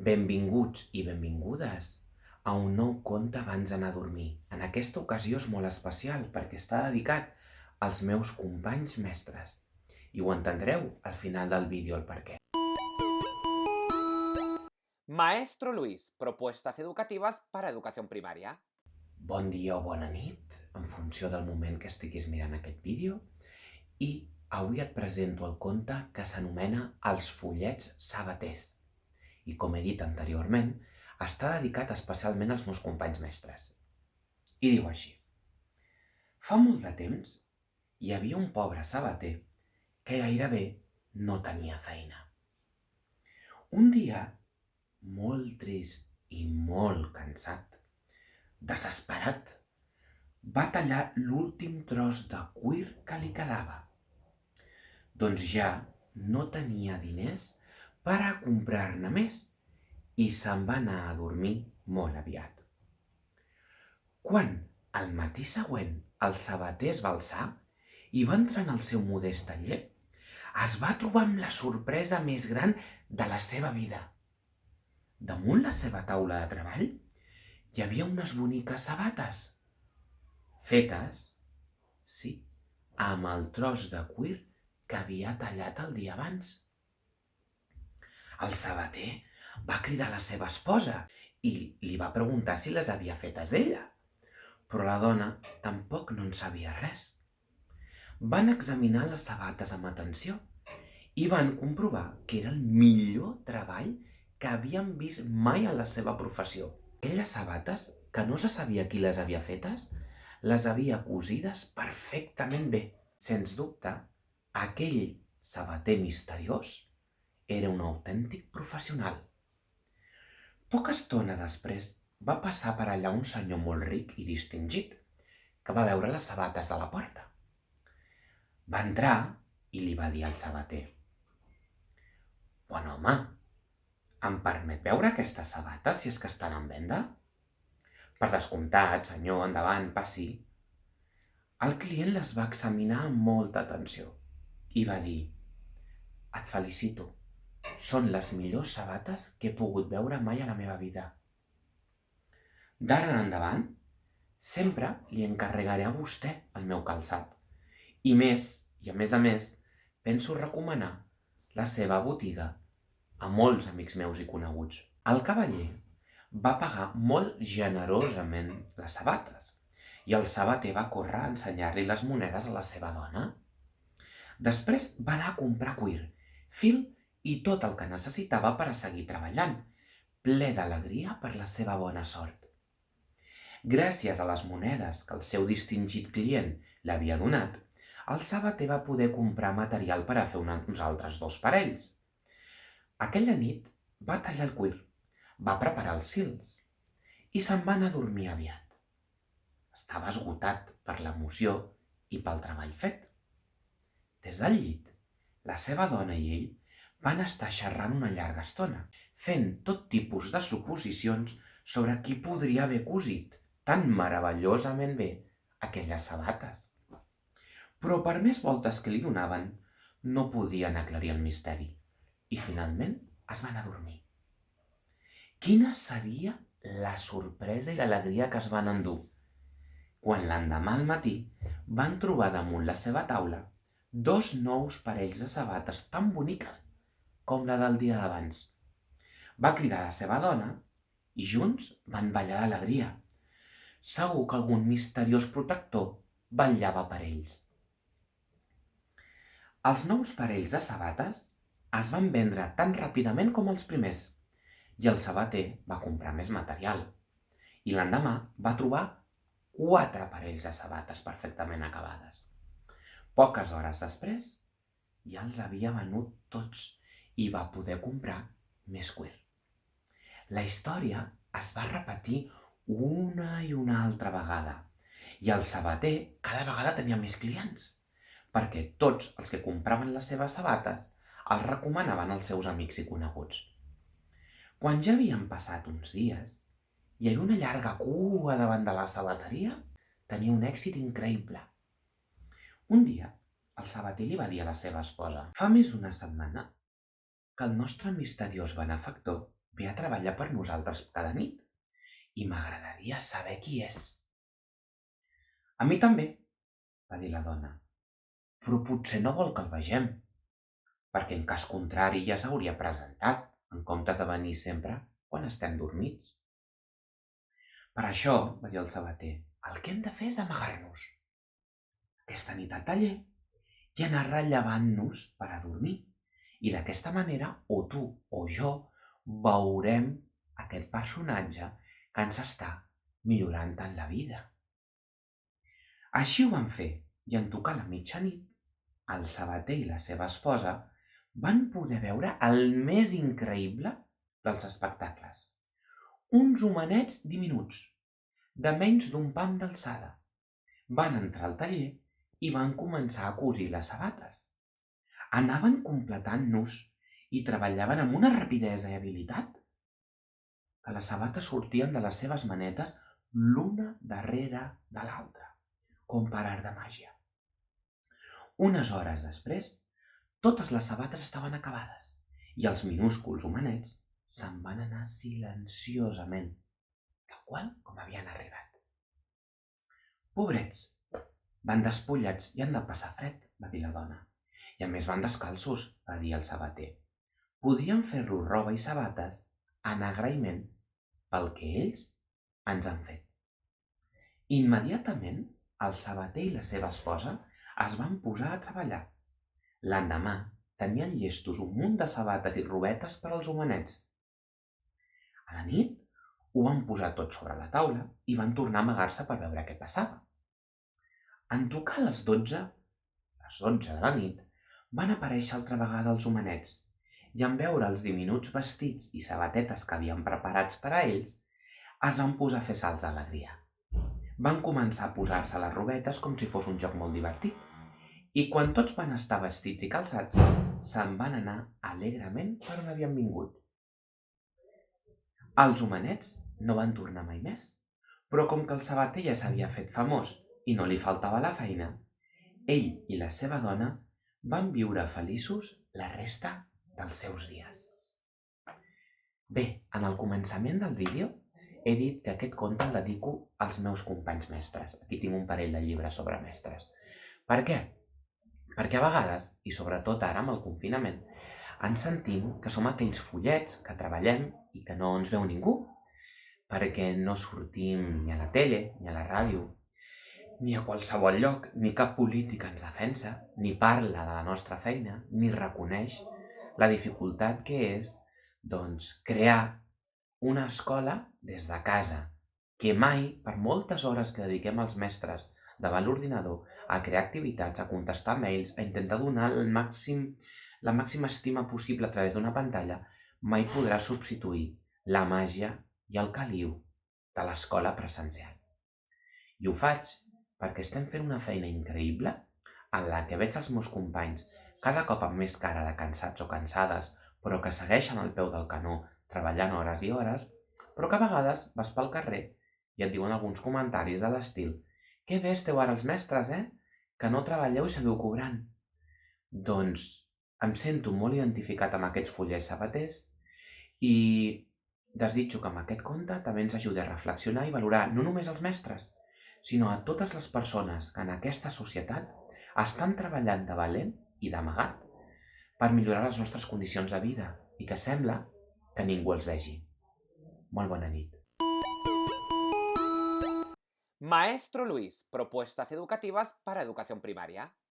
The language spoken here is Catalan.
Benvinguts i benvingudes a un nou conte abans d'anar a dormir. En aquesta ocasió és molt especial perquè està dedicat als meus companys mestres. I ho entendreu al final del vídeo el perquè. Maestro Luis, propuestas educativas para educación primaria. Bon dia o bona nit, en funció del moment que estiguis mirant aquest vídeo. I avui et presento el conte que s'anomena Els follets sabaters. I com he dit anteriorment, està dedicat especialment als meus companys mestres. I diu així. Fa molt de temps hi havia un pobre sabater que gairebé no tenia feina. Un dia, molt trist i molt cansat, desesperat, va tallar l'últim tros de cuir que li quedava. Doncs ja no tenia diners per a comprar-ne més i se'n va anar a dormir molt aviat. Quan, al matí següent, el sabater es va alçar i va entrar en el seu modest taller, es va trobar amb la sorpresa més gran de la seva vida. Damunt la seva taula de treball hi havia unes boniques sabates, fetes, sí, amb el tros de cuir que havia tallat el dia abans. El sabater va cridar a la seva esposa i li va preguntar si les havia fetes d'ella, però la dona tampoc no en sabia res. Van examinar les sabates amb atenció i van comprovar que era el millor treball que havien vist mai en la seva professió. Aquelles sabates, que no se sabia qui les havia fetes, les havia cosides perfectament bé. Sens dubte, aquell sabater misteriós era un autèntic professional. Poca estona després va passar per allà un senyor molt ric i distingit, que va veure les sabates de la porta. Va entrar i li va dir al sabater: «Bon home, em permet veure aquestes sabates si és que estan en venda?» «Per descomptat, senyor, endavant, passi». El client les va examinar amb molta atenció i va dir: «Et felicito, són les millors sabates que he pogut veure mai a la meva vida. D'ara en endavant, sempre li encarregaré a vostè el meu calçat. I a més, penso recomanar la seva botiga a molts amics meus i coneguts». El cavaller va pagar molt generosament les sabates i el sabater va córrer a ensenyar-li les monedes a la seva dona. Després va anar a comprar cuir, fil i tot el que necessitava per a seguir treballant, ple d'alegria per la seva bona sort. Gràcies a les monedes que el seu distingit client l'havia donat, el sabater va poder comprar material per a fer uns altres 2 parells. Aquella nit va tallar el cuir, va preparar els fils i se'n va anar a dormir aviat. Estava esgotat per l'emoció i pel treball fet. Des del llit, la seva dona i ell van estar xerrant una llarga estona, fent tot tipus de suposicions sobre qui podria haver cosit tan meravellosament bé aquelles sabates. Però per més voltes que li donaven, no podien aclarir el misteri i finalment es van adormir. Quina seria la sorpresa i l'alegria que es van endur quan l'endemà al matí van trobar damunt la seva taula 2 nous parells de sabates tan boniques com la del dia d'abans. Va cridar a la seva dona i junts van ballar d'alegria. Segur que algun misteriós protector vetllava per ells. Els nous parells de sabates es van vendre tan ràpidament com els primers i el sabater va comprar més material. I l'endemà va trobar 4 parells de sabates perfectament acabades. Poques hores després ja els havia venut tots i va poder comprar més cuir. La història es va repetir una i una altra vegada i el sabater cada vegada tenia més clients, perquè tots els que compraven les seves sabates els recomanaven als seus amics i coneguts. Quan ja havien passat uns dies, hi havia una llarga cua davant de la sabateria, tenia un èxit increïble. Un dia, el sabater li va dir a la seva esposa: «Fa més d'una setmana que el nostre misteriós benefactor ve a treballar treballa per nosaltres cada nit i m'agradaria saber qui és. A mi també, va dir la dona, però potser no vol que el vegem, perquè en cas contrari ja s'hauria presentat, en comptes de venir sempre quan estem dormits. Per això, va dir el sabater, el que hem de fer és amagar-nos. Aquesta nit al taller i anar rellevant-nos per a dormir. I d'aquesta manera, o tu o jo, veurem aquest personatge que ens està millorant tant la vida. Així ho van fer, i en tocar la mitjanit, el sabater i la seva esposa van poder veure el més increïble dels espectacles. Uns homenets diminuts, de menys d'un pam d'alçada, van entrar al taller i van començar a cosir les sabates. Anaven completant-nos i treballaven amb una rapidesa i habilitat que les sabates sortien de les seves manetes l'una darrere de l'altra, com per art de màgia. Unes hores després, totes les sabates estaven acabades i els minúsculs homenets se'n van anar silenciosament, tal qual com havien arribat. Pobrets, van despullats i han de passar fred, va dir la dona. I a més van descalços, va dir el sabater. Podríem fer-los roba i sabates en agraïment pel que ells ens han fet. Immediatament, el sabater i la seva esposa es van posar a treballar. L'endemà tenien llestos un munt de sabates i robetes per als homenets. A la nit ho van posar tot sobre la taula i van tornar a amagar-se per veure què passava. En tocar les 12 de la nit, van aparèixer altra vegada els homenets i en veure els diminuts vestits i sabatetes que havien preparats per a ells, es van posar a fer salts d'alegria. Van començar a posar-se les robetes com si fos un joc molt divertit i quan tots van estar vestits i calçats, se'n van anar alegrement per on havien vingut. Els homenets no van tornar mai més, però com que el sabater ja s'havia fet famós i no li faltava la feina, ell i la seva dona van viure feliços la resta dels seus dies. Bé, en el començament del vídeo he dit que aquest conte el dedico als meus companys mestres. Aquí tinc un parell de llibres sobre mestres. Per què? Perquè a vegades, i sobretot ara amb el confinament, ens sentim que som aquells follets que treballem i que no ens veu ningú, perquè no sortim ni a la tele, ni a la ràdio, ni a qualsevol lloc, ni cap polític ens defensa, ni parla de la nostra feina, ni reconeix la dificultat que és, crear una escola des de casa, que mai, per moltes hores que dediquem els mestres davant l'ordinador a crear activitats, a contestar mails, a intentar donar la màxima estima possible a través d'una pantalla, mai podrà substituir la màgia i el caliu de l'escola presencial. I ho faig perquè estem fent una feina increïble en la que veig els meus companys cada cop amb més cara de cansats o cansades, però que segueixen al peu del canó treballant hores i hores, però que a vegades vas pel carrer i et diuen alguns comentaris de l'estil «Que bé esteu ara els mestres, que no treballeu i seguiu cobrant». Doncs em sento molt identificat amb aquests follers sabaters i desitjo que amb aquest conte també ens ajudi a reflexionar i valorar no només els mestres, sinó a totes les persones que en aquesta societat estan treballant de valent i d'amagat per millorar les nostres condicions de vida i que sembla que ningú els vegi. Molt bona nit. Maestro Luis, propuestas educativas para educación primaria.